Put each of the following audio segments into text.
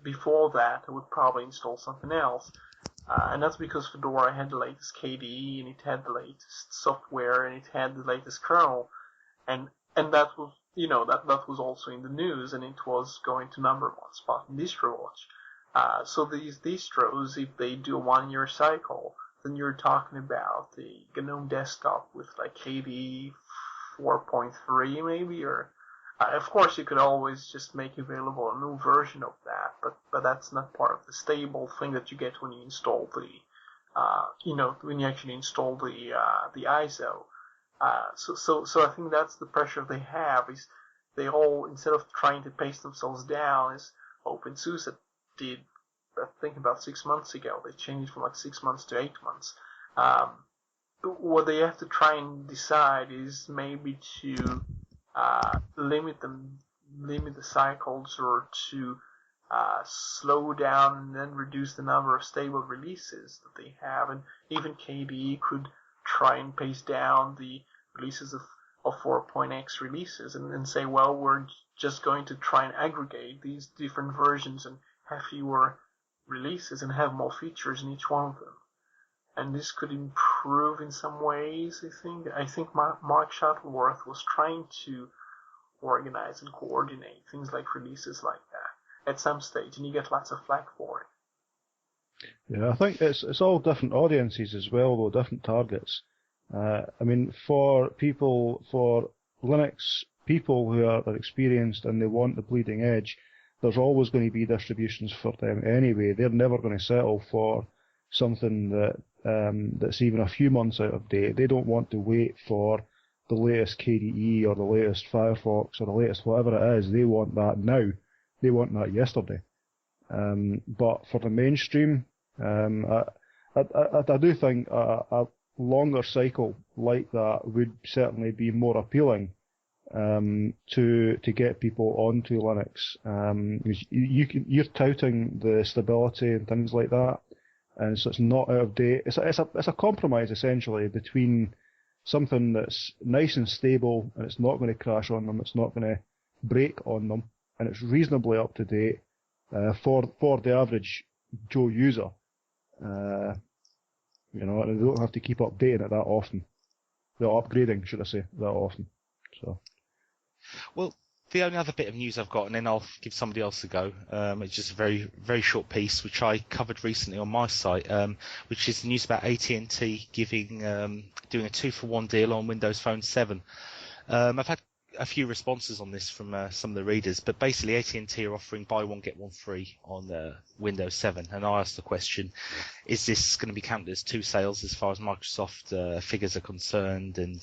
before that I would probably install something else. And that's because Fedora had the latest KDE and it had the latest software and it had the latest kernel, and that was that was also in the news, and it was going to number one spot in distro watch. So these distros, if they do a 1 year cycle, then you're talking about the GNOME desktop with like KDE 4.3 maybe, or of course you could always just make available a new version of that, but that's not part of the stable thing that you get when you install when you actually install the ISO. So I think that's the pressure they have, is they all, instead of trying to pace themselves down, as OpenSUSE did, I think about 6 months ago. They changed from like 6 months to 8 months. What they have to try and decide is maybe to limit the cycles, or to slow down and then reduce the number of stable releases that they have. And even KDE could try and pace down the releases of 4.x releases, and say, well, we're just going to try and aggregate these different versions and have fewer releases and have more features in each one of them. And this could improve in some ways, I think Mark Shuttleworth was trying to organize and coordinate things like releases like that at some stage, and you get lots of flack for it. Yeah, I think it's all different audiences as well, though, different targets. For Linux people who are experienced and they want the bleeding edge, there's always going to be distributions for them anyway. They're never going to settle for something that's even a few months out of date. They don't want to wait for the latest KDE or the latest Firefox or the latest whatever it is. They want that now. They want that yesterday. But for the mainstream, I do think a longer cycle like that would certainly be more appealing to get people onto Linux. You're touting the stability and things like that, and so it's not out of date. It's a compromise essentially between something that's nice and stable and it's not going to crash on them, it's not going to break on them, and it's reasonably up to date for the average Joe user. And they don't have to keep updating it that often. They're upgrading, should I say, that often. So. Well, the only other bit of news I've got, and then I'll give somebody else a go, it's just a very, very short piece, which I covered recently on my site, which is the news about AT&T doing a 2-for-1 deal on Windows Phone 7. I've had a few responses on this from some of the readers, but basically AT&T are offering buy one get one free on Windows 7, and I asked the question: is this going to be counted as two sales as far as Microsoft figures are concerned, and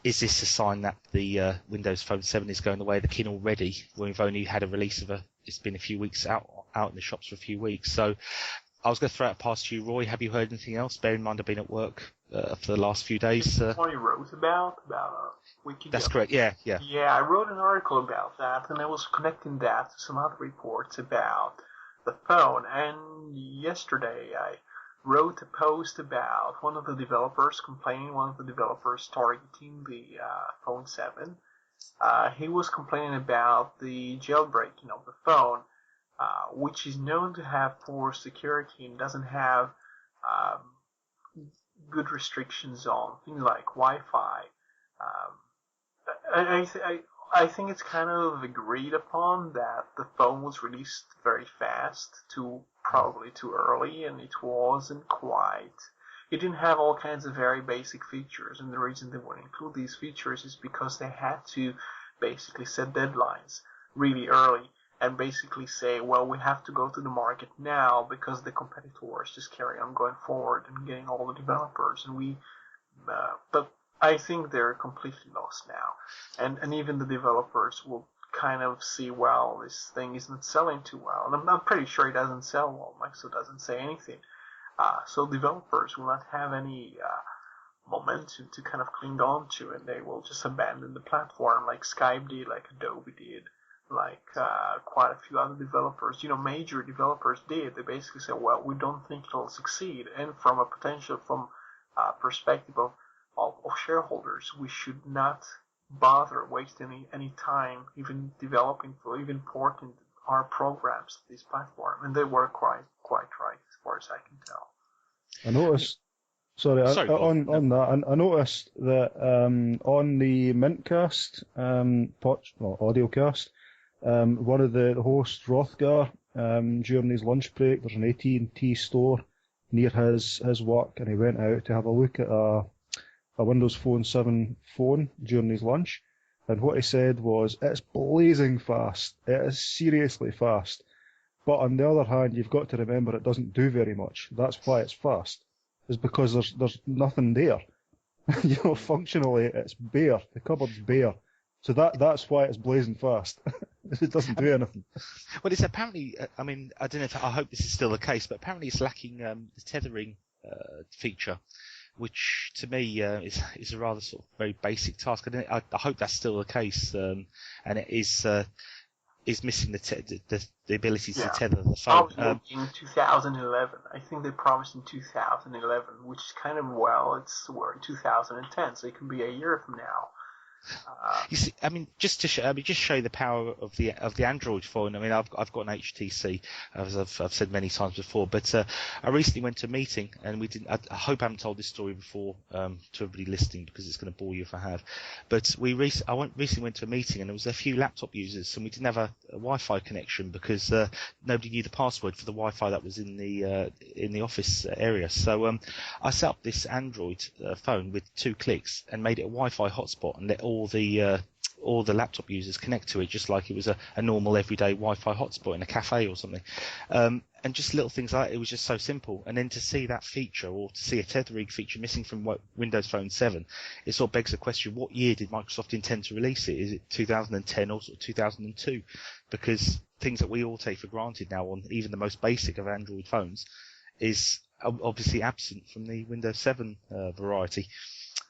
is this a sign that the Windows Phone 7 is going the way of the king already, when we've only had a release of it's been a few weeks out in the shops for a few weeks? So I was going to throw it past you, Roy. Have you heard anything else? Bear in mind I've been at work for the last few days. What you wrote about a week ago. That's correct, yeah. Yeah, I wrote an article about that, and I was connecting that to some other reports about the phone. And yesterday I wrote a post about one of the developers targeting the phone 7. He was complaining about the jailbreaking of the phone, which is known to have poor security and doesn't have good restrictions on things like Wi-Fi. I think it's kind of agreed upon that the phone was released very fast, probably too early, and it wasn't quite. It didn't have all kinds of very basic features, and the reason they wouldn't include these features is because they had to basically set deadlines really early and basically say, well, we have to go to the market now because the competitors just carry on going forward and getting all the developers, and but I think they're completely lost now, and even the developers will kind of see, well, this thing isn't selling too well, and I'm pretty sure it doesn't sell well. Microsoft doesn't say anything, so developers will not have any momentum to kind of cling on to, and they will just abandon the platform, like Skype did, like Adobe did, like quite a few other developers, major developers did. They basically said, well, we don't think it'll succeed, and from a perspective of shareholders, we should not bother wasting any time even developing or even porting are programs of this platform, and they were quite right as far as I can tell. I noticed. Sorry, on that, I noticed that on the Mintcast audiocast, one of the hosts, Rothgar, during his lunch break, there's an AT&T store near his work, and he went out to have a look at a Windows Phone 7 phone during his lunch, and what he said was, it's blazing fast, it is seriously fast, but on the other hand, you've got to remember it doesn't do very much. That's why it's fast, is because there's nothing there. Functionally, it's bare. The cupboard's bare. So that's why it's blazing fast. It doesn't do anything. Well, it's apparently, I don't know I hope this is still the case, but apparently it's lacking the tethering feature, which to me is a rather sort of very basic task. I hope that's still the case, and it is missing the ability to tether the phone. In 2011. I think they promised in 2011, which is kind of, we're in 2010, so it can be a year from now. You see, just to show you the power of the Android phone. I've got an HTC, as I've said many times before. But I recently went to a meeting, and we didn't. I hope I haven't told this story before to everybody listening, because it's going to bore you if I have. But I recently went to a meeting, and there was a few laptop users, and we didn't have a Wi-Fi connection because nobody knew the password for the Wi-Fi that was in the office area. So I set up this Android phone with 2 clicks and made it a Wi-Fi hotspot, and let all the laptop users connect to it just like it was a normal everyday Wi-Fi hotspot in a cafe or something. And just little things like that, it was just so simple. And then to see that feature, or to see a tethering feature missing from Windows Phone 7, it sort of begs the question, what year did Microsoft intend to release it? Is it 2010 or sort of 2002? Because things that we all take for granted now on even the most basic of Android phones is obviously absent from the Windows 7 variety.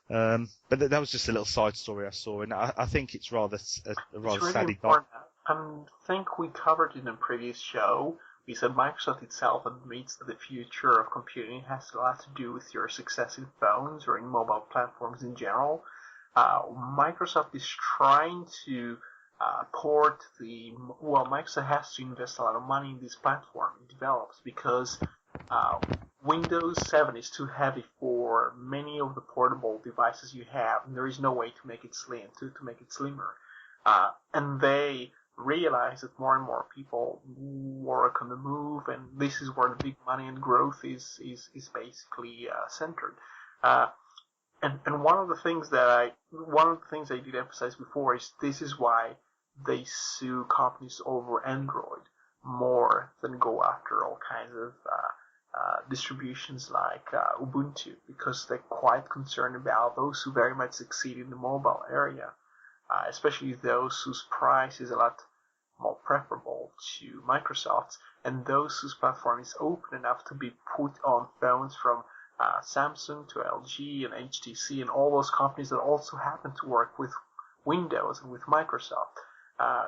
But that was just a little side story I saw, and I think it's rather really sadly important. I think we covered it in a previous show. We said Microsoft itself admits that the future of computing has a lot to do with your successive phones or in mobile platforms in general. Microsoft is trying to Microsoft has to invest a lot of money in this platform it develops, because Windows 7 is too heavy for many of the portable devices you have, and there is no way to make it slim, to make it slimmer. And they realize that more and more people work on the move, and this is where the big money and growth is basically centered. And one of the things I did emphasize before is this is why they sue companies over Android more than go after all kinds of distributions like Ubuntu, because they're quite concerned about those who very much succeed in the mobile area, especially those whose price is a lot more preferable to Microsoft's, and those whose platform is open enough to be put on phones from Samsung to LG and HTC and all those companies that also happen to work with Windows and with Microsoft.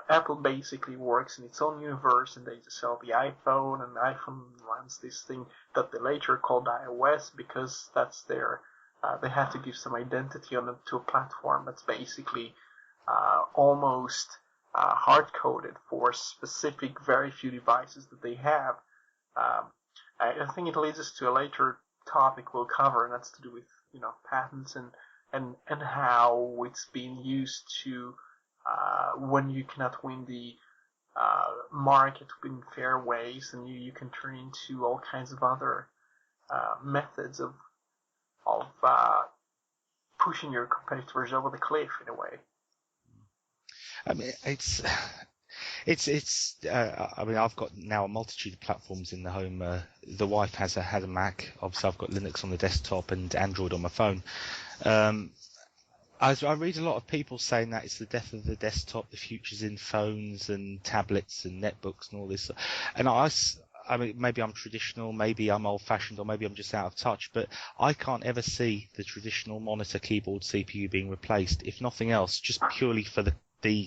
Apple basically works in its own universe, and they just sell the iPhone, and the iPhone runs this thing that they later called iOS, because that's their they have to give some identity on it to a platform that's basically almost hard-coded for specific very few devices that they have. I think it leads us to a later topic we'll cover, and that's to do with patents and how it's being used to when you cannot win the market in fair ways, and you can turn into all kinds of other methods of pushing your competitors over the cliff in a way. I've got now a multitude of platforms in the home. The wife had a Mac. Obviously, I've got Linux on the desktop and Android on my phone. I read a lot of people saying that it's the death of the desktop, the future's in phones and tablets and netbooks and all this. And maybe I'm traditional, maybe I'm old-fashioned, or maybe I'm just out of touch, but I can't ever see the traditional monitor, keyboard, CPU being replaced, if nothing else, just purely for the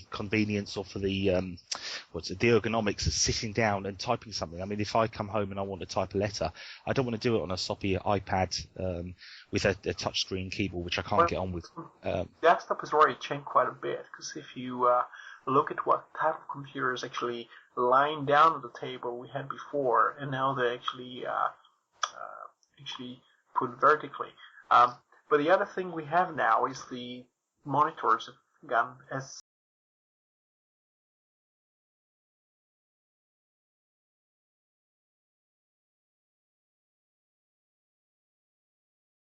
convenience or for the ergonomics of sitting down and typing something. If I come home and I want to type a letter, I don't want to do it on a soppy iPad with a touchscreen keyboard, which I can't get on with. Desktop has already changed quite a bit, because if you look at what type of computers actually lying down at the table we had before, and now they actually put vertically. But the other thing we have now is the monitors have gone as